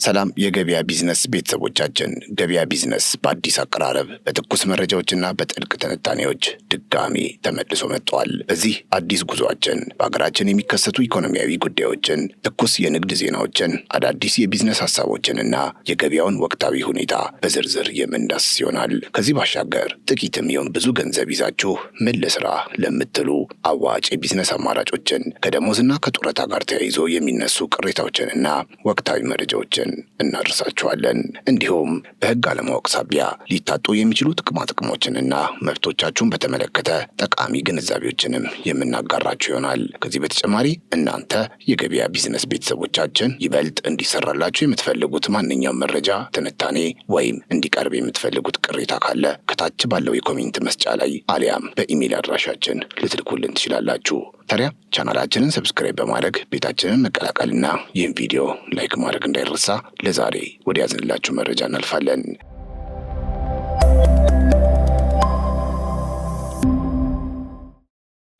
ሰላም የገበያ ቢዝነስ ቤተሰቦቻችን፣ ገበያ ቢዝነስ በአዲስ አቀራረብ በትኩስ መረጃዎችና በጥልቅ ትንታኔዎች ድጋሚ ተመልሶ መጥቷል። በዚህ አዲስ ጉዟችን በሀገራችን የሚከሰቱ ኢኮኖሚያዊ ጉዳዮችን፣ ትኩስ የንግድ ዜናዎችን፣ አዳዲስ የቢዝነስ ሀሳቦችንና የገበያውን ወቅታዊ ሁኔታ በዝርዝር የምንዳስስ ይሆናል። ከዚህ ባሻገር ጥቂትም ይሁን ብዙ ገንዘብ ይዛችሁ ምን ልስራ ለምትሉ አዋጭ የቢዝነስ አማራጮችን፣ ከደሞዝና ከጡረታ ጋር ተያይዞ የሚነሱ ቅሬታዎችንና ወቅታዊ መረጃዎችን እናደርሳችኋለን። እንዲሁም በሕግ አለማወቅ ሳቢያ ሊታጡ የሚችሉ ጥቅማ ጥቅሞችንና መብቶቻችሁን በተመለከተ ጠቃሚ ግንዛቤዎችንም የምናጋራችሁ ይሆናል። ከዚህ በተጨማሪ እናንተ የገበያ ቢዝነስ ቤተሰቦቻችን ይበልጥ እንዲሰራላችሁ የምትፈልጉት ማንኛውም መረጃ፣ ትንታኔ ወይም እንዲቀርብ የምትፈልጉት ቅሬታ ካለ ከታች ባለው የኮሜንት መስጫ ላይ አሊያም በኢሜይል አድራሻችን ልትልኩልን ትችላላችሁ። ታዲያ ቻናላችንን ሰብስክራይብ በማድረግ ቤታችንን መቀላቀልና ይህን ቪዲዮ ላይክ ማድረግ እንዳይረሳ። ለዛሬ ወደ ያዝንላችሁ መረጃ እናልፋለን።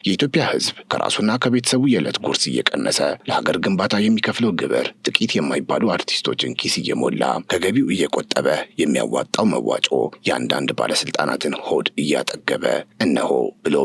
የኢትዮጵያ ሕዝብ ከራሱና ከቤተሰቡ የዕለት ጉርስ እየቀነሰ ለሀገር ግንባታ የሚከፍለው ግብር ጥቂት የማይባሉ አርቲስቶችን ኪስ እየሞላ ከገቢው እየቆጠበ የሚያዋጣው መዋጮ የአንዳንድ ባለስልጣናትን ሆድ እያጠገበ እነሆ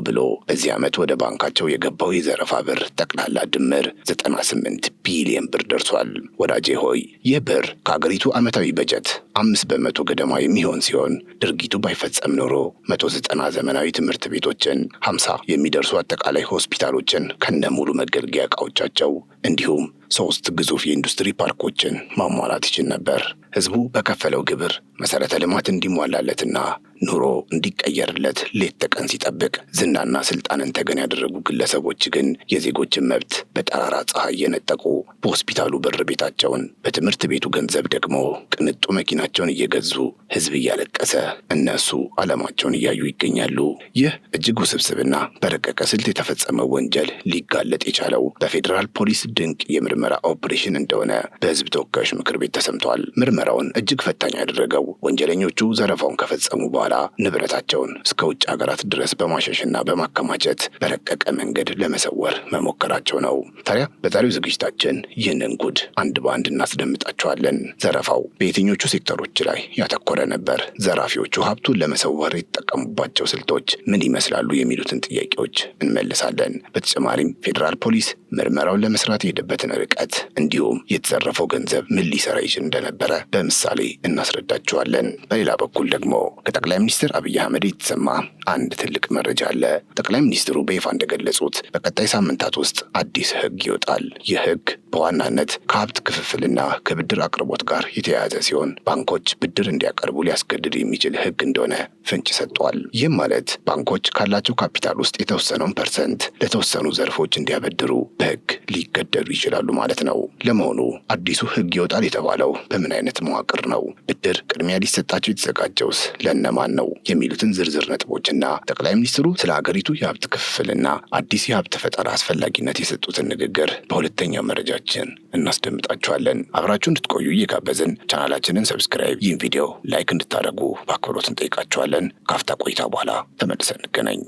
ብሎ በዚህ ዓመት ወደ ባንካቸው የገባው የዘረፋ ብር ጠቅላላ ድምር 98 ቢሊዮን ብር ደርሷል። ወዳጄ ሆይ ይህ ብር ከሀገሪቱ ዓመታዊ በጀት 5% ገደማ የሚሆን ሲሆን ድርጊቱ ባይፈጸም ኖሮ 190 ዘመናዊ ትምህርት ቤቶችን፣ 50 የሚደርሱ አጠቃላይ ሆስፒታሎችን ከነሙሉ መገልገያ ዕቃዎቻቸው እንዲሁም 3 ግዙፍ የኢንዱስትሪ ፓርኮችን ማሟላት ይችል ነበር። ህዝቡ በከፈለው ግብር መሰረተ ልማት እንዲሟላለትና ኑሮ እንዲቀየርለት ሌት ተቀን ሲጠብቅ፣ ዝናና ስልጣንን ተገን ያደረጉ ግለሰቦች ግን የዜጎችን መብት በጠራራ ፀሐይ እየነጠቁ በሆስፒታሉ በር ቤታቸውን፣ በትምህርት ቤቱ ገንዘብ ደግሞ ቅንጡ መኪናቸውን እየገዙ ህዝብ እያለቀሰ እነሱ ዓለማቸውን እያዩ ይገኛሉ። ይህ እጅግ ውስብስብና በረቀቀ ስልት የተፈጸመው ወንጀል ሊጋለጥ የቻለው በፌዴራል ፖሊስ ድንቅ የምርመራ ኦፕሬሽን እንደሆነ በህዝብ ተወካዮች ምክር ቤት ተሰምቷል። ምርመራውን እጅግ ፈታኝ ያደረገው ወንጀለኞቹ ዘረፋውን ከፈጸሙ በኋላ ንብረታቸውን እስከ ውጭ ሀገራት ድረስ በማሸሽና በማከማቸት በረቀቀ መንገድ ለመሰወር መሞከራቸው ነው። ታዲያ በዛሬው ዝግጅታችን ይህንን ጉድ አንድ በአንድ እናስደምጣቸዋለን። ዘረፋው በየትኞቹ ሴክተሮች ላይ ያተኮረ ነበር? ዘራፊዎቹ ሀብቱን ለመሰወር የተጠቀሙባቸው ስልቶች ምን ይመስላሉ? የሚሉትን ጥያቄዎች እንመልሳለን። በተጨማሪም ፌዴራል ፖሊስ ምርመራውን ለመስራት የሄደበትን ርቀት እንዲሁም የተዘረፈው ገንዘብ ምን ሊሰራ ይችል እንደነበረ በምሳሌ እናስረዳቸዋለን። በሌላ በኩል ደግሞ ከጠቅላይ ሚኒስትር አብይ አህመድ የተሰማ አንድ ትልቅ መረጃ አለ። ጠቅላይ ሚኒስትሩ በይፋ እንደገለጹት በቀጣይ ሳምንታት ውስጥ አዲስ ሕግ ይወጣል። ይህ ሕግ በዋናነት ከሀብት ክፍፍልና ከብድር አቅርቦት ጋር የተያያዘ ሲሆን ባንኮች ብድር እንዲያቀርቡ ሊያስገድድ የሚችል ሕግ እንደሆነ ፍንጭ ሰጥቷል። ይህም ማለት ባንኮች ካላቸው ካፒታል ውስጥ የተወሰነውን ፐርሰንት ለተወሰኑ ዘርፎች እንዲያበድሩ በሕግ ሊገደዱ ይችላሉ ማለት ነው። ለመሆኑ አዲሱ ሕግ ይወጣል የተባለው በምን አይነት መዋቅር ነው? ብድር ቅድሚያ ሊሰጣቸው የተዘጋጀውስ ለእነማን ነው? የሚሉትን ዝርዝር ነጥቦችና ጠቅላይ ሚኒስትሩ ስለ ሀገሪቱ የሀብት ክፍፍልና አዲስ የሀብት ፈጠራ አስፈላጊነት የሰጡትን ንግግር በሁለተኛው መረጃችን እናስደምጣችኋለን። አብራችሁ እንድትቆዩ እየጋበዝን ቻናላችንን ሰብስክራይብ፣ ይህን ቪዲዮ ላይክ እንድታደርጉ በአክብሮት እንጠይቃችኋለን። ካፍታ ቆይታ በኋላ ተመልሰን እንገናኝ።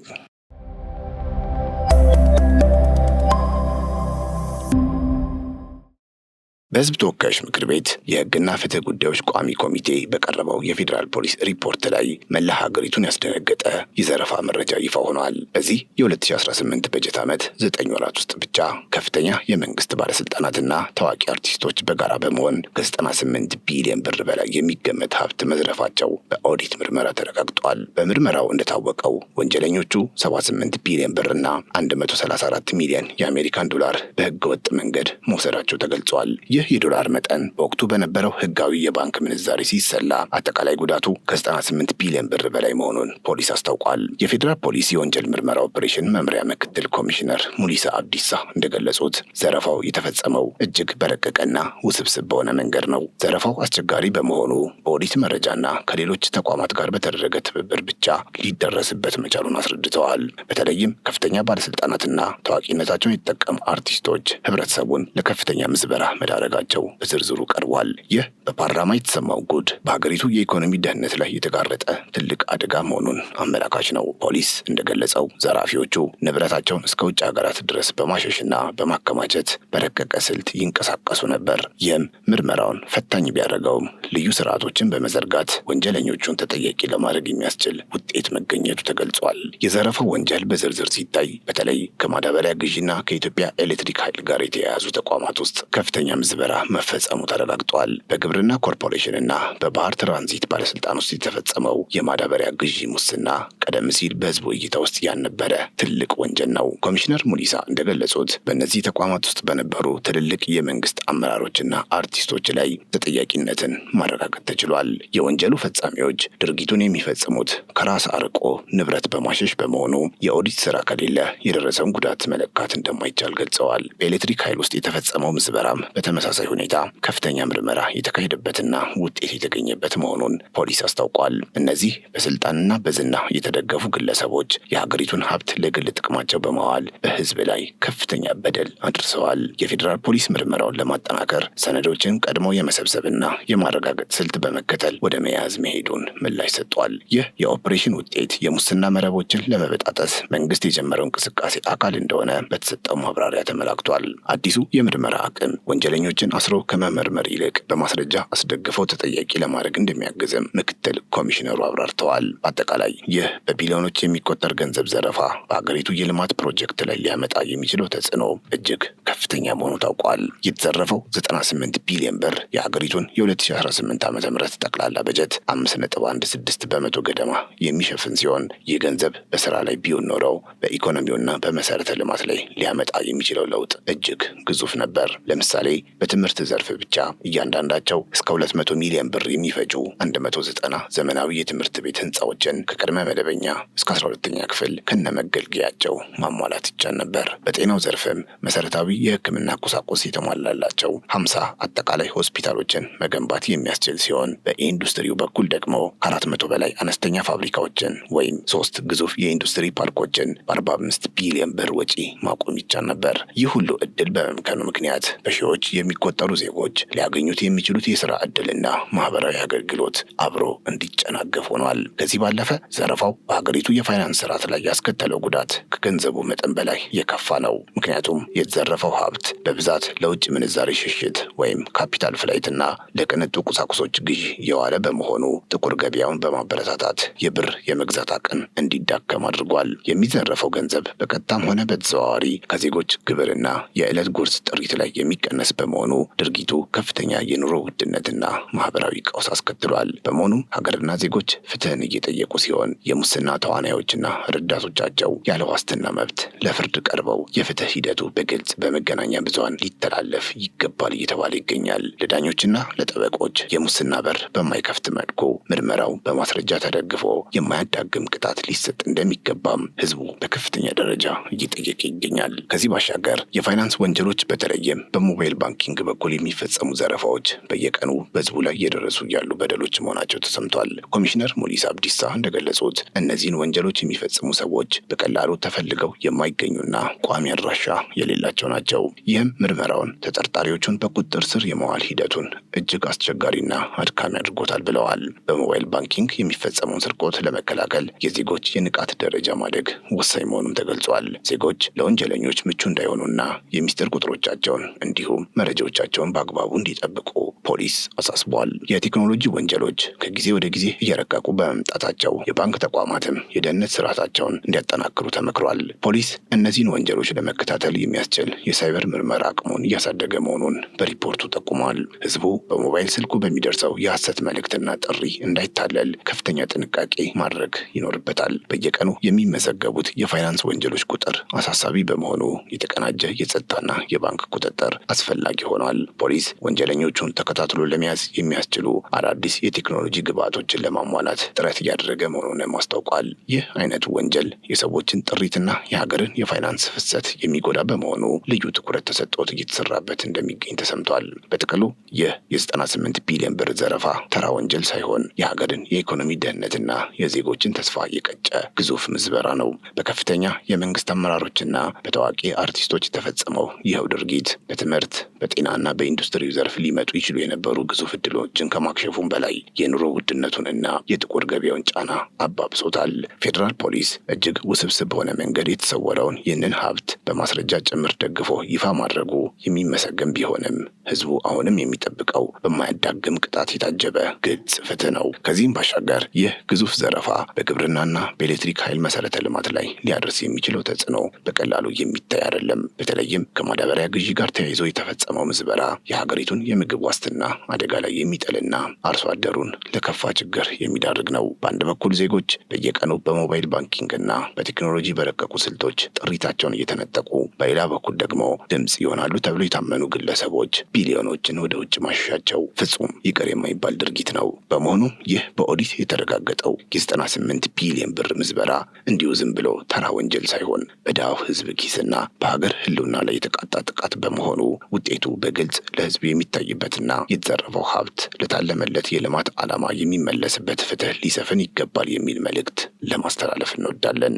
በሕዝብ ተወካዮች ምክር ቤት የሕግና ፍትህ ጉዳዮች ቋሚ ኮሚቴ በቀረበው የፌዴራል ፖሊስ ሪፖርት ላይ መላ ሀገሪቱን ያስደነገጠ የዘረፋ መረጃ ይፋ ሆኗል። በዚህ የ2018 በጀት ዓመት 9 ወራት ውስጥ ብቻ ከፍተኛ የመንግስት ባለስልጣናትና ታዋቂ አርቲስቶች በጋራ በመሆን ከ98 ቢሊዮን ብር በላይ የሚገመት ሀብት መዝረፋቸው በኦዲት ምርመራ ተረጋግጧል። በምርመራው እንደታወቀው ወንጀለኞቹ 78 ቢሊዮን ብርና 134 ሚሊዮን የአሜሪካን ዶላር በህገ ወጥ መንገድ መውሰዳቸው ተገልጿል። ይህ የዶላር መጠን በወቅቱ በነበረው ህጋዊ የባንክ ምንዛሬ ሲሰላ አጠቃላይ ጉዳቱ ከ98 ቢሊዮን ብር በላይ መሆኑን ፖሊስ አስታውቋል። የፌዴራል ፖሊስ የወንጀል ምርመራ ኦፕሬሽን መምሪያ ምክትል ኮሚሽነር ሙሊሳ አብዲሳ እንደገለጹት ዘረፋው የተፈጸመው እጅግ በረቀቀና ውስብስብ በሆነ መንገድ ነው። ዘረፋው አስቸጋሪ በመሆኑ በኦዲት መረጃና ከሌሎች ተቋማት ጋር በተደረገ ትብብር ብቻ ሊደረስበት መቻሉን አስረድተዋል። በተለይም ከፍተኛ ባለስልጣናትና ታዋቂነታቸውን የተጠቀሙ አርቲስቶች ህብረተሰቡን ለከፍተኛ ምዝበራ መዳረግ ማድረጋቸው በዝርዝሩ ቀርቧል። ይህ በፓርላማ የተሰማው ጉድ በሀገሪቱ የኢኮኖሚ ደህንነት ላይ የተጋረጠ ትልቅ አደጋ መሆኑን አመላካች ነው። ፖሊስ እንደገለጸው ዘራፊዎቹ ንብረታቸውን እስከ ውጭ ሀገራት ድረስ በማሸሽና በማከማቸት በረቀቀ ስልት ይንቀሳቀሱ ነበር። ይህም ምርመራውን ፈታኝ ቢያደርገውም ልዩ ስርዓቶችን በመዘርጋት ወንጀለኞቹን ተጠያቂ ለማድረግ የሚያስችል ውጤት መገኘቱ ተገልጿል። የዘረፈው ወንጀል በዝርዝር ሲታይ በተለይ ከማዳበሪያ ግዢና ከኢትዮጵያ ኤሌክትሪክ ኃይል ጋር የተያያዙ ተቋማት ውስጥ ከፍተኛ ምዝበራ መፈጸሙ ተረጋግጧል። በግብርና ኮርፖሬሽንና በባህር ትራንዚት ባለስልጣን ውስጥ የተፈጸመው የማዳበሪያ ግዢ ሙስና ቀደም ሲል በህዝቡ እይታ ውስጥ ያልነበረ ትልቅ ወንጀል ነው። ኮሚሽነር ሙሊሳ እንደገለጹት በእነዚህ ተቋማት ውስጥ በነበሩ ትልልቅ የመንግስት አመራሮችና አርቲስቶች ላይ ተጠያቂነትን ማረጋገጥ ተችሏል። የወንጀሉ ፈጻሚዎች ድርጊቱን የሚፈጽሙት ከራስ አርቆ ንብረት በማሸሽ በመሆኑ የኦዲት ስራ ከሌለ የደረሰውን ጉዳት መለካት እንደማይቻል ገልጸዋል። በኤሌክትሪክ ኃይል ውስጥ የተፈጸመው ምዝበራም በተመሳሳይ ሁኔታ ከፍተኛ ምርመራ የተካሄደበትና ውጤት የተገኘበት መሆኑን ፖሊስ አስታውቋል። እነዚህ በስልጣንና በዝና የተደገፉ ግለሰቦች የሀገሪቱን ሀብት ለግል ጥቅማቸው በማዋል በህዝብ ላይ ከፍተኛ በደል አድርሰዋል። የፌዴራል ፖሊስ ምርመራውን ለማጠናከር ሰነዶችን ቀድሞ የመሰብሰብና የማረጋገጥ ስልት በመከተል ወደ መያዝ መሄዱን ምላሽ ሰጥቷል። ይህ የኦፕሬሽን ውጤት የሙስና መረቦችን ለመበጣጠስ መንግስት የጀመረው እንቅስቃሴ አካል እንደሆነ በተሰጠው ማብራሪያ ተመላክቷል። አዲሱ የምርመራ አቅም ወንጀለኞችን አስሮ ከመመርመር ይልቅ በማስረጃ አስደግፈው ተጠያቂ ለማድረግ እንደሚያግዝም ምክትል ኮሚሽነሩ አብራርተዋል። በአጠቃላይ ይህ በቢሊዮኖች የሚቆጠር ገንዘብ ዘረፋ በሀገሪቱ የልማት ፕሮጀክት ላይ ሊያመጣ የሚችለው ተጽዕኖ እጅግ ከፍተኛ መሆኑ ታውቋል። የተዘረፈው 98 ቢሊዮን ብር የሀገሪቱን የ2018 ዓ.ም ጠቅላላ በጀት 5.16 በመቶ ገደማ የሚሸፍን ሲሆን ይህ ገንዘብ በስራ ላይ ቢውል ኖረው በኢኮኖሚውና በመሰረተ ልማት ላይ ሊያመጣ የሚችለው ለውጥ እጅግ ግዙፍ ነበር። ለምሳሌ በትምህርት ዘርፍ ብቻ እያንዳንዳቸው እስከ 200 ሚሊዮን ብር የሚፈጁ 190 ዘመናዊ የትምህርት ቤት ህንፃዎችን ከቅድመ መደበኛ እስከ 12ኛ ክፍል ከነመገልገያቸው ማሟላት ይቻል ነበር። በጤናው ዘርፍም መሰረታዊ የሕክምና ቁሳቁስ የተሟላላቸው 50 አጠቃላይ ሆስፒታሎችን መገንባት የሚያስችል ሲሆን በኢንዱስትሪው በኩል ደግሞ ከ400 በላይ አነስተኛ ፋብሪካዎችን ወይም 3 ግዙፍ የኢንዱስትሪ ፓርኮችን በ45 ቢሊዮን ብር ወጪ ማቆም ይቻል ነበር። ይህ ሁሉ እድል በመምከኑ ምክንያት በሺዎች የሚቆጠሩ ዜጎች ሊያገኙት የሚችሉት የስራ እድልና ማህበራዊ አገልግሎት አብሮ እንዲጨናገፍ ሆኗል። ከዚህ ባለፈ ዘረፋው በሀገሪቱ የፋይናንስ ስርዓት ላይ ያስከተለው ጉዳት ከገንዘቡ መጠን በላይ የከፋ ነው። ምክንያቱም የተዘረፈው ሀብት በብዛት ለውጭ ምንዛሬ ሽሽት ወይም ካፒታል ፍላይትና ለቅንጡ ቁሳቁሶች ግዢ የዋለ በመሆኑ ጥቁር ገበያውን በማበረታታት የብር የመግዛት አቅም እንዲዳከም አድርጓል። የሚዘረፈው ገንዘብ በቀጥታም ሆነ በተዘዋዋሪ ከዜጎች ግብርና የዕለት ጉርስ ጥሪት ላይ የሚቀነስ በመሆኑ ድርጊቱ ከፍተኛ የኑሮ ውድነትና ማህበራዊ ቀውስ አስከትሏል። በመሆኑም ሀገርና ዜጎች ፍትህን እየጠየቁ ሲሆን የሙስና ተዋናዮችና ረዳቶቻቸው ያለ ዋስትና መብት ለፍርድ ቀርበው የፍትህ ሂደቱ በግልጽ በመገናኛ ብዙሃን ሊተላለፍ ይገባል እየተባለ ይገኛል። ለዳኞችና ለጠበቆች የሙስና በር በማይከፍት መልኩ ምርመራው በማስረጃ ተደግፎ የማያዳግም ቅጣት ሊሰጥ እንደሚገባም ህዝቡ በከፍተኛ ደረጃ እየጠየቀ ይገኛል። ከዚህ ባሻገር የፋይናንስ ወንጀሎች በተለይም በሞባይል ባንኪንግ በኩል የሚፈጸሙ ዘረፋዎች በየቀኑ በህዝቡ ላይ እየደረሱ ያሉ በደሎች መሆናቸው ተሰምቷል። ኮሚሽነር ሙሊሳ አብዲሳ እንደገለጹት እነዚህን ወንጀሎች የሚፈጽሙ ሰዎች በቀላሉ ተፈልገው የማይገኙና ቋሚ አድራሻ የሌላቸው ናቸው። ይህም ምርመራውን ተጠርጣሪዎቹን በቁጥጥር ስር የመዋል ሂደቱን እጅግ አስቸጋሪና አድካሚ አድርጎታል ብለዋል። በሞባይል ባንኪንግ የሚፈጸመውን ስርቆት ለመከላከል የዜጎች የንቃት ደረጃ ማደግ ወሳኝ መሆኑን ተገልጿል። ዜጎች ለወንጀለኞች ምቹ እንዳይሆኑና የሚስጥር ቁጥሮቻቸውን እንዲሁም መረጃዎቻቸውን በአግባቡ እንዲጠብቁ ፖሊስ አሳስቧል። የቴክኖሎጂ ወንጀሎች ከጊዜ ወደ ጊዜ እየረቀቁ በመምጣታቸው የባንክ ተቋማትም የደህንነት ስርዓታቸውን እንዲያጠናክሩ ተመክሯል። ፖሊስ እነዚህን ወንጀሎች ለመከታተል የሚያስችል የሳይበር ምርመራ አቅሙን እያሳደገ መሆኑን በሪፖርቱ ጠቁሟል። ህዝቡ በሞባይል ስልኩ በሚደርሰው የሐሰት መልእክትና ጥሪ እንዳይታለል ከፍተኛ ጥንቃቄ ማድረግ ይኖርበታል። በየቀኑ የሚመዘገቡት የፋይናንስ ወንጀሎች ቁጥር አሳሳቢ በመሆኑ የተቀናጀ የጸጥታና የባንክ ቁጥጥር አስፈላጊ ሆኗል። ፖሊስ ወንጀለኞቹን ተከታትሎ ለመያዝ የሚያስችሉ አዳዲስ የቴክኖሎጂ ግብዓቶችን ለማሟላት ጥረት እያደረገ መሆኑንም አስታውቋል። ይህ አይነቱ ወንጀል የሰዎችን ጥሪትና የሀገርን የፋይናንስ ፍሰት የሚጎዳ በመሆኑ ልዩ ትኩረት ተሰጥቶት እየተሰራበት እንደሚገኝ ተሰምቷል። በጥቅሉ ይህ የ98 ቢሊዮን ብር ዘረፋ ተራ ወንጀል ሳይሆን የሀገርን የኢኮኖሚ ደህንነትና የዜጎችን ተስፋ የቀጨ ግዙፍ ምዝበራ ነው። በከፍተኛ የመንግስት አመራሮችና በታዋቂ አርቲስቶች የተፈጸመው ይኸው ድርጊት በትምህርት፣ በጤና በጤናና በኢንዱስትሪው ዘርፍ ሊመጡ ይችሉ የነበሩ ግዙፍ እድሎችን ከማክሸፉም በላይ የኑሮ ውድነቱንና የጥቁር ገበያውን ጫና አባብሶታል። ፌዴራል ፖሊስ እጅግ ውስብስብ በሆነ መንገድ የተሰወረውን ይህንን ሀብት በማስረጃ ጭምር ደግፎ ይፋ ማድረጉ የሚመሰገን ቢሆንም ህዝቡ አሁንም የሚጠብቀው በማያዳግም ቅጣት የታጀበ ግልጽ ፍትህ ነው። ከዚህም ባሻገር ይህ ግዙፍ ዘረፋ በግብርናና በኤሌክትሪክ ኃይል መሰረተ ልማት ላይ ሊያደርስ የሚችለው ተጽዕኖ በቀላሉ የሚታይ አይደለም። በተለይም ከማዳበሪያ ግዢ ጋር ተያይዞ የተፈጸመው ምዝበራ የሀገሪቱን የምግብ ዋስትና አደጋ ላይ የሚጥልና አርሶ አደሩን ለከፋ ችግር የሚዳርግ ነው። በአንድ በኩል ዜጎች በየቀኑ በሞባይል ባንኪንግና በቴክኖሎጂ በረቀቁ ስልቶች ጥሪታቸውን እየተነጠቁ፣ በሌላ በኩል ደግሞ ድምፅ ይሆናሉ ተብሎ የታመኑ ግለሰቦች ቢሊዮኖችን ወደ ውጭ ማሸሻቸው ፍጹም ይቅር የማይባል ድርጊት ነው። በመሆኑም ይህ በኦዲት የተረጋገጠው የ98 ቢሊዮን ብር ምዝበራ እንዲሁ ዝም ብሎ ተራ ወንጀል ሳይሆን በድሃው ህዝብ ኪስና በሀገር ህልውና ላይ የተቃጣ ጥቃት በመሆኑ ውጤቱ በግልጽ ለህዝብ የሚታይበትና የተዘረፈው ሀብት ለታለመለት የልማት ዓላማ የሚመለስበት ፍትህ ሊሰፍን ይገባል የሚል መልእክት ለማስተላለፍ እንወዳለን።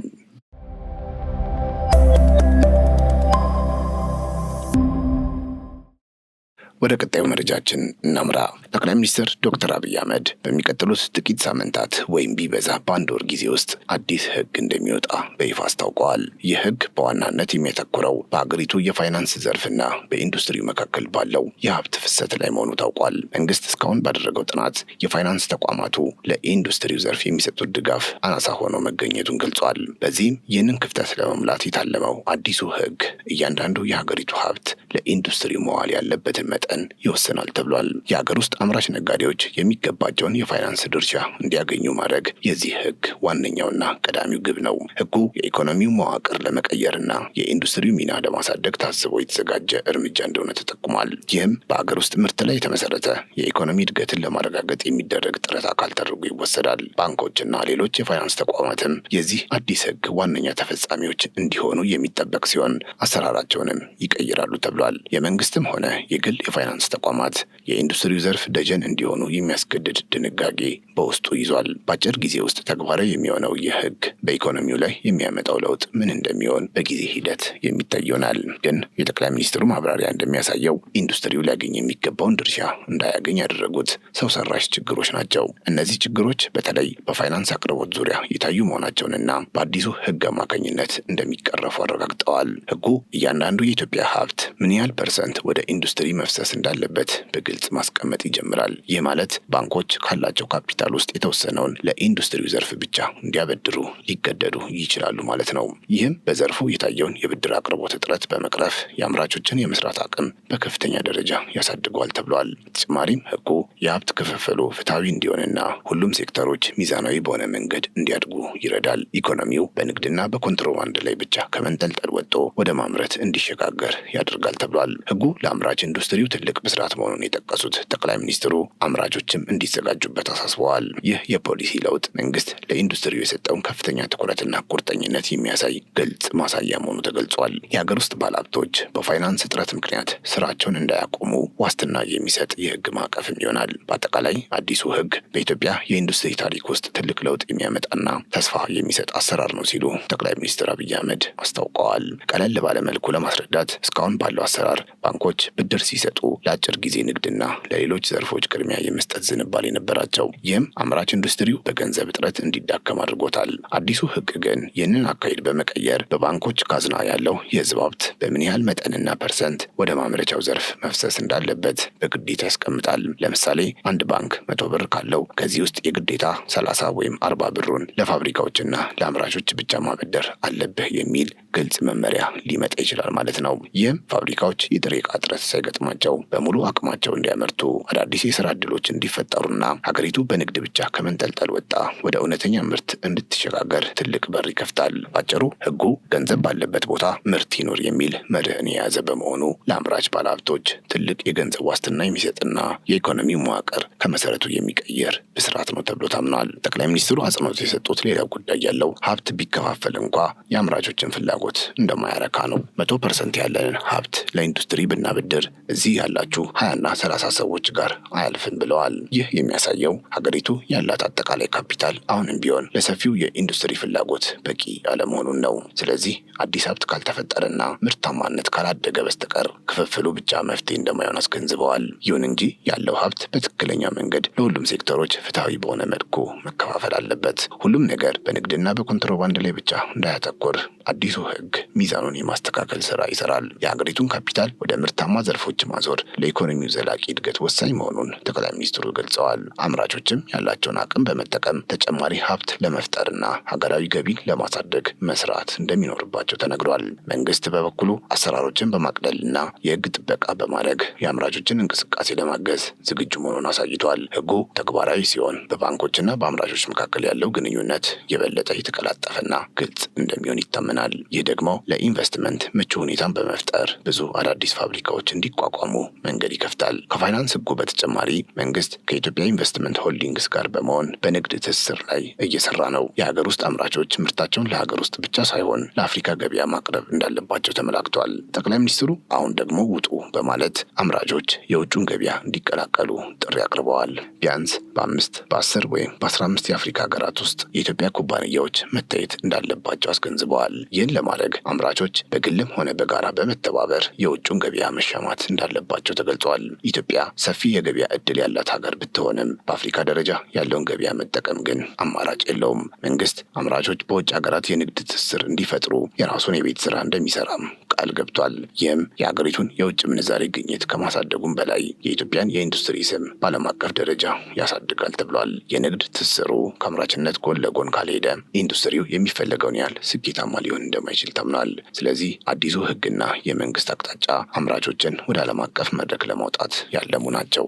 ወደ ቀጣዩ መረጃችን እናምራ። ጠቅላይ ሚኒስትር ዶክተር አብይ አህመድ በሚቀጥሉት ጥቂት ሳምንታት ወይም ቢበዛ በአንድ ወር ጊዜ ውስጥ አዲስ ህግ እንደሚወጣ በይፋ አስታውቀዋል። ይህ ህግ በዋናነት የሚያተኩረው በሀገሪቱ የፋይናንስ ዘርፍና በኢንዱስትሪው መካከል ባለው የሀብት ፍሰት ላይ መሆኑ ታውቋል። መንግስት እስካሁን ባደረገው ጥናት የፋይናንስ ተቋማቱ ለኢንዱስትሪው ዘርፍ የሚሰጡት ድጋፍ አናሳ ሆኖ መገኘቱን ገልጿል። በዚህም ይህንን ክፍተት ለመሙላት የታለመው አዲሱ ህግ እያንዳንዱ የሀገሪቱ ሀብት ለኢንዱስትሪው መዋል ያለበትን መጠን ይወስናል ተብሏል። የሀገር ውስጥ አምራች ነጋዴዎች የሚገባቸውን የፋይናንስ ድርሻ እንዲያገኙ ማድረግ የዚህ ህግ ዋነኛውና ቀዳሚው ግብ ነው። ህጉ የኢኮኖሚው መዋቅር ለመቀየርና የኢንዱስትሪው ሚና ለማሳደግ ታስቦ የተዘጋጀ እርምጃ እንደሆነ ተጠቁሟል። ይህም በሀገር ውስጥ ምርት ላይ የተመሰረተ የኢኮኖሚ እድገትን ለማረጋገጥ የሚደረግ ጥረት አካል ተደርጎ ይወሰዳል። ባንኮችና ሌሎች የፋይናንስ ተቋማትም የዚህ አዲስ ህግ ዋነኛ ተፈጻሚዎች እንዲሆኑ የሚጠበቅ ሲሆን አሰራራቸውንም ይቀይራሉ ተብሏል። የመንግስትም ሆነ የግል የፋይናንስ ተቋማት የኢንዱስትሪው ዘርፍ ደጀን እንዲሆኑ የሚያስገድድ ድንጋጌ በውስጡ ይዟል። በአጭር ጊዜ ውስጥ ተግባራዊ የሚሆነው ይህ ህግ በኢኮኖሚው ላይ የሚያመጣው ለውጥ ምን እንደሚሆን በጊዜ ሂደት የሚታይ ይሆናል። ግን የጠቅላይ ሚኒስትሩ ማብራሪያ እንደሚያሳየው ኢንዱስትሪው ሊያገኝ የሚገባውን ድርሻ እንዳያገኝ ያደረጉት ሰው ሰራሽ ችግሮች ናቸው። እነዚህ ችግሮች በተለይ በፋይናንስ አቅርቦት ዙሪያ የታዩ መሆናቸውንና በአዲሱ ህግ አማካኝነት እንደሚቀረፉ አረጋግጠዋል። ህጉ እያንዳንዱ የኢትዮጵያ ሀብት ምን ያህል ፐርሰንት ወደ ኢንዱስትሪ መፍሰስ እንዳለበት በግልጽ ማስቀመጥ ይጀምራል። ይህ ማለት ባንኮች ካላቸው ካፒታል ውስጥ የተወሰነውን ለኢንዱስትሪው ዘርፍ ብቻ እንዲያበድሩ ሊገደዱ ይችላሉ ማለት ነው። ይህም በዘርፉ የታየውን የብድር አቅርቦት እጥረት በመቅረፍ የአምራቾችን የመስራት አቅም በከፍተኛ ደረጃ ያሳድገዋል ተብሏል። በተጨማሪም ህጉ የሀብት ክፍፍሉ ፍትሐዊ እንዲሆንና ሁሉም ሴክተሮች ሚዛናዊ በሆነ መንገድ እንዲያድጉ ይረዳል። ኢኮኖሚው በንግድና በኮንትሮባንድ ላይ ብቻ ከመንጠልጠል ወጥቶ ወደ ማምረት እንዲሸጋገር ያደርጋል ተብሏል። ህጉ ለአምራች ኢንዱስትሪው ትልቅ ብስራት መሆኑን የጠቀሱት ጠቅላይ ሚኒስትሩ አምራቾችም እንዲዘጋጁበት አሳስበዋል። ይህ የፖሊሲ ለውጥ መንግስት ለኢንዱስትሪው የሰጠውን ከፍተኛ ትኩረትና ቁርጠኝነት የሚያሳይ ግልጽ ማሳያ መሆኑ ተገልጿል። የሀገር ውስጥ ባለሀብቶች በፋይናንስ እጥረት ምክንያት ስራቸውን እንዳያቆሙ ዋስትና የሚሰጥ የህግ ማዕቀፍም ይሆናል። በአጠቃላይ አዲሱ ህግ በኢትዮጵያ የኢንዱስትሪ ታሪክ ውስጥ ትልቅ ለውጥ የሚያመጣና ተስፋ የሚሰጥ አሰራር ነው ሲሉ ጠቅላይ ሚኒስትር አብይ አህመድ አስታውቀዋል። ቀለል ባለ መልኩ ለማስረዳት እስካሁን ባለው አሰራር ባንኮች ብድር ሲሰጡ ለአጭር ጊዜ ንግድና ለሌሎች ዘርፎች ቅድሚያ የመስጠት ዝንባሌ ነበራቸው። ይህም አምራች ኢንዱስትሪው በገንዘብ እጥረት እንዲዳከም አድርጎታል። አዲሱ ህግ ግን ይህንን አካሄድ በመቀየር በባንኮች ካዝና ያለው የህዝብ ሀብት በምን ያህል መጠንና ፐርሰንት ወደ ማምረቻው ዘርፍ መፍሰስ እንዳለበት በግዴታ ያስቀምጣል። ለምሳሌ አንድ ባንክ 100 ብር ካለው ከዚህ ውስጥ የግዴታ 30 ወይም 40 ብሩን ለፋብሪካዎችና ለአምራቾች ብቻ ማበደር አለብህ የሚል ግልጽ መመሪያ ሊመጣ ይችላል ማለት ነው። ይህም ፋብሪካዎች የጥሬ ዕቃ እጥረት ሳይገጥማቸው በሙሉ አቅማቸው እንዲያመርቱ፣ አዳዲስ የስራ ዕድሎች እንዲፈጠሩና ሀገሪቱ በንግድ ብቻ ከመንጠልጠል ወጣ ወደ እውነተኛ ምርት እንድትሸጋገር ትልቅ በር ይከፍታል። ባጭሩ ህጉ ገንዘብ ባለበት ቦታ ምርት ይኖር የሚል መርህን የያዘ በመሆኑ ለአምራች ባለሀብቶች ትልቅ የገንዘብ ዋስትና የሚሰጥና የኢኮኖሚ መዋቅር ከመሰረቱ የሚቀየር ብስራት ነው ተብሎ ታምኗል። ጠቅላይ ሚኒስትሩ አጽንኦት የሰጡት ሌላው ጉዳይ ያለው ሀብት ቢከፋፈል እንኳ የአምራቾችን ፍላጎት እንደማያረካ ነው። 100% ያለንን ሀብት ለኢንዱስትሪ ብናበድር እዚህ ያላችሁ 20 እና 30 ሰዎች ጋር አያልፍም ብለዋል። ይህ የሚያሳየው ሀገሪቱ ያላት አጠቃላይ ካፒታል አሁንም ቢሆን ለሰፊው የኢንዱስትሪ ፍላጎት በቂ አለመሆኑን ነው። ስለዚህ አዲስ ሀብት ካልተፈጠረና ምርታማነት ካላደገ በስተቀር ክፍፍሉ ብቻ መፍትሄ እንደማይሆን አስገንዝበዋል። ይሁን እንጂ ያለው ሀብት በትክክለኛ መንገድ ለሁሉም ሴክተሮች ፍትሐዊ በሆነ መልኩ መከፋፈል አለበት። ሁሉም ነገር በንግድና በኮንትሮባንድ ላይ ብቻ እንዳያተኮር አዲሱ ሕግ ሚዛኑን የማስተካከል ስራ ይሰራል። የሀገሪቱን ካፒታል ወደ ምርታማ ዘርፎች ማዞር ለኢኮኖሚው ዘላቂ እድገት ወሳኝ መሆኑን ጠቅላይ ሚኒስትሩ ገልጸዋል። አምራቾችም ያላቸውን አቅም በመጠቀም ተጨማሪ ሀብት ለመፍጠርና ሀገራዊ ገቢን ለማሳደግ መስራት እንደሚኖርባቸው ተነግሯል። መንግስት በበኩሉ አሰራሮችን በማቅለልና የህግ ጥበቃ በማድረግ የአምራቾችን እንቅስቃሴ ለማገዝ ዝግጁ መሆኑን አሳይቷል። ህጉ ተግባራዊ ሲሆን በባንኮችና በአምራቾች መካከል ያለው ግንኙነት የበለጠ የተቀላጠፈና ግልጽ እንደሚሆን ይታመናል። ይህ ደግሞ ለኢንቨስትመንት ምቹ ሁኔታን በመፍጠር ብዙ አዳዲስ ፋብሪካዎች እንዲቋቋሙ መንገድ ይከፍታል። ከፋይናንስ ህጉ በተጨማሪ መንግስት ከኢትዮጵያ ኢንቨስትመንት ሆልዲንግስ ጋር በመሆን በንግድ ትስስር ላይ እየሰራ ነው። የሀገር ውስጥ አምራቾች ምርታቸውን ለሀገር ውስጥ ብቻ ሳይሆን ለአፍሪካ ገበያ ማቅረብ እንዳለባቸው ተመላክቷል። ጠቅላይ ሚኒስትሩ አሁን ደግሞ ውጡ በማለት አምራቾች የውጩን ገበያ እንዲቀላቀሉ ጥሪ አቅርበዋል። ቢያንስ በ5 በ10 ወይም በ15 የአፍሪካ ሀገራት ውስጥ የኢትዮጵያ ኩባንያዎች መታየት እንዳለባቸው አስገንዝበዋል። ይህን ለማድረግ አምራቾች በግልም ሆነ በጋራ በመተባበር የውጩን ገበያ መሻማት እንዳለባቸው ተገልጿል። ኢትዮጵያ ሰፊ የገበያ እድል ያላት ሀገር ብትሆንም በአፍሪካ ደረጃ ያለውን ገበያ መጠቀም ግን አማራጭ የለውም። መንግስት አምራቾች በውጭ ሀገራት የንግድ ትስስር እንዲፈጥሩ የራሱን የቤት ስራ እንደሚሰራም ቃል ገብቷል። ይህም የሀገሪቱን የውጭ ምንዛሬ ግኝት ከማሳደጉም በላይ የኢትዮጵያን የኢንዱስትሪ ስም በዓለም አቀፍ ደረጃ ያሳድጋል ተብሏል። የንግድ ትስስሩ ከአምራችነት ጎን ለጎን ካልሄደ ኢንዱስትሪው የሚፈለገውን ያህል ስኬታማ ሊሆን እንደማይችል ታምኗል። ስለዚህ አዲሱ ህግና የመንግስት አቅጣጫ አምራቾችን ወደ ዓለም አቀፍ መድረክ ለማውጣት ያለሙ ናቸው።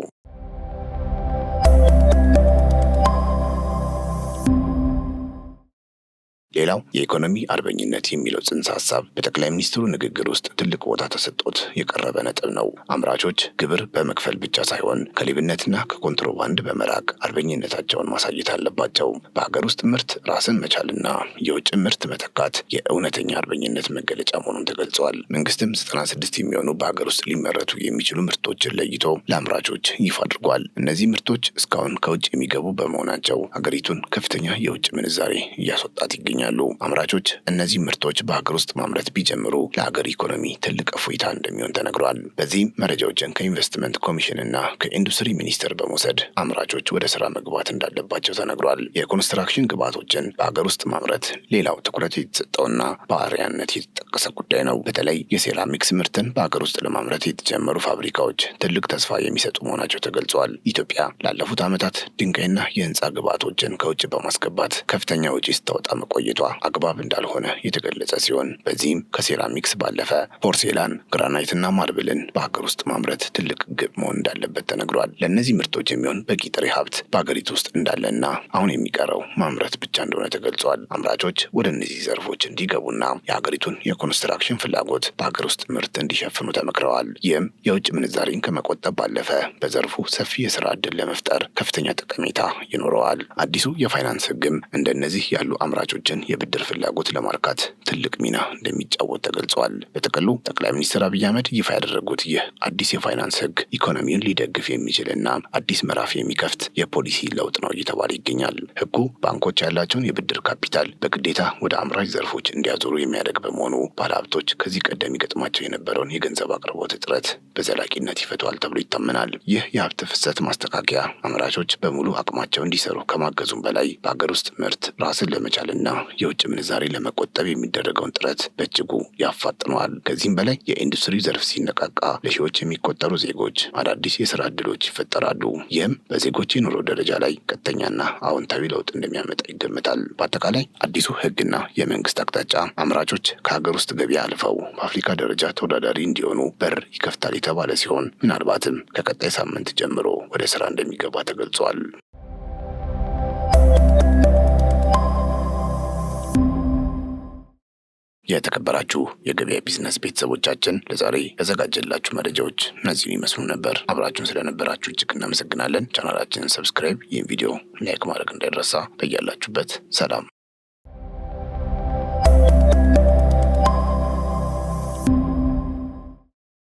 ሌላው የኢኮኖሚ አርበኝነት የሚለው ጽንሰ ሀሳብ በጠቅላይ ሚኒስትሩ ንግግር ውስጥ ትልቅ ቦታ ተሰጥቶት የቀረበ ነጥብ ነው። አምራቾች ግብር በመክፈል ብቻ ሳይሆን ከሌብነትና ከኮንትሮባንድ በመራቅ አርበኝነታቸውን ማሳየት አለባቸው። በሀገር ውስጥ ምርት ራስን መቻልና የውጭ ምርት መተካት የእውነተኛ አርበኝነት መገለጫ መሆኑን ተገልጿል። መንግስትም 96 የሚሆኑ በሀገር ውስጥ ሊመረቱ የሚችሉ ምርቶችን ለይቶ ለአምራቾች ይፋ አድርጓል። እነዚህ ምርቶች እስካሁን ከውጭ የሚገቡ በመሆናቸው ሀገሪቱን ከፍተኛ የውጭ ምንዛሬ እያስወጣት ይገኛል። አምራቾች እነዚህ ምርቶች በሀገር ውስጥ ማምረት ቢጀምሩ ለሀገር ኢኮኖሚ ትልቅ እፎይታ እንደሚሆን ተነግሯል። በዚህም መረጃዎችን ከኢንቨስትመንት ኮሚሽንና ከኢንዱስትሪ ሚኒስቴር በመውሰድ አምራቾች ወደ ስራ መግባት እንዳለባቸው ተነግሯል። የኮንስትራክሽን ግብዓቶችን በሀገር ውስጥ ማምረት ሌላው ትኩረት የተሰጠውና በአርአያነት የተጠቀሰ ጉዳይ ነው። በተለይ የሴራሚክስ ምርትን በሀገር ውስጥ ለማምረት የተጀመሩ ፋብሪካዎች ትልቅ ተስፋ የሚሰጡ መሆናቸው ተገልጿል። ኢትዮጵያ ላለፉት ዓመታት ድንጋይና የህንፃ ግብዓቶችን ከውጭ በማስገባት ከፍተኛ ወጪ ስታወጣ መቆየቷ አግባብ እንዳልሆነ የተገለጸ ሲሆን በዚህም ከሴራሚክስ ባለፈ ፖርሴላን፣ ግራናይትና ማርብልን በሀገር ውስጥ ማምረት ትልቅ ግብ መሆን እንዳለበት ተነግሯል። ለእነዚህ ምርቶች የሚሆን በቂ ጥሬ ሀብት በሀገሪቱ ውስጥ እንዳለና አሁን የሚቀረው ማምረት ብቻ እንደሆነ ተገልጿል። አምራቾች ወደ እነዚህ ዘርፎች እንዲገቡና የሀገሪቱን የኮንስትራክሽን ፍላጎት በሀገር ውስጥ ምርት እንዲሸፍኑ ተመክረዋል። ይህም የውጭ ምንዛሬን ከመቆጠብ ባለፈ በዘርፉ ሰፊ የስራ ዕድል ለመፍጠር ከፍተኛ ጠቀሜታ ይኖረዋል። አዲሱ የፋይናንስ ህግም እንደነዚህ ያሉ አምራቾችን የብድር ፍላጎት ለማርካት ትልቅ ሚና እንደሚጫወት ተገልጿል። በጥቅሉ ጠቅላይ ሚኒስትር አብይ አህመድ ይፋ ያደረጉት ይህ አዲስ የፋይናንስ ህግ ኢኮኖሚውን ሊደግፍ የሚችልና አዲስ ምዕራፍ የሚከፍት የፖሊሲ ለውጥ ነው እየተባለ ይገኛል። ህጉ ባንኮች ያላቸውን የብድር ካፒታል በግዴታ ወደ አምራች ዘርፎች እንዲያዞሩ የሚያደርግ በመሆኑ ባለሀብቶች ከዚህ ቀደም ይገጥማቸው የነበረውን የገንዘብ አቅርቦት እጥረት በዘላቂነት ይፈቷል ተብሎ ይታመናል። ይህ የሀብት ፍሰት ማስተካከያ አምራቾች በሙሉ አቅማቸው እንዲሰሩ ከማገዙም በላይ በሀገር ውስጥ ምርት ራስን ለመቻልና የውጭ ምንዛሬ ለመቆጠብ የሚደረገውን ጥረት በእጅጉ ያፋጥነዋል። ከዚህም በላይ የኢንዱስትሪ ዘርፍ ሲነቃቃ ለሺዎች የሚቆጠሩ ዜጎች አዳዲስ የስራ ዕድሎች ይፈጠራሉ። ይህም በዜጎች የኑሮ ደረጃ ላይ ቀጥተኛና አዎንታዊ ለውጥ እንደሚያመጣ ይገመታል። በአጠቃላይ አዲሱ ህግና የመንግስት አቅጣጫ አምራቾች ከሀገር ውስጥ ገበያ አልፈው በአፍሪካ ደረጃ ተወዳዳሪ እንዲሆኑ በር ይከፍታል የተባለ ሲሆን ምናልባትም ከቀጣይ ሳምንት ጀምሮ ወደ ስራ እንደሚገባ ተገልጿል። የተከበራችሁ የገበያ ቢዝነስ ቤተሰቦቻችን ለዛሬ ያዘጋጀላችሁ መረጃዎች እነዚህን ይመስሉ ነበር። አብራችሁን ስለነበራችሁ እጅግ እናመሰግናለን። ቻናላችንን ሰብስክራይብ፣ ይህን ቪዲዮ ላይክ ማድረግ እንዳይረሳ። በያላችሁበት ሰላም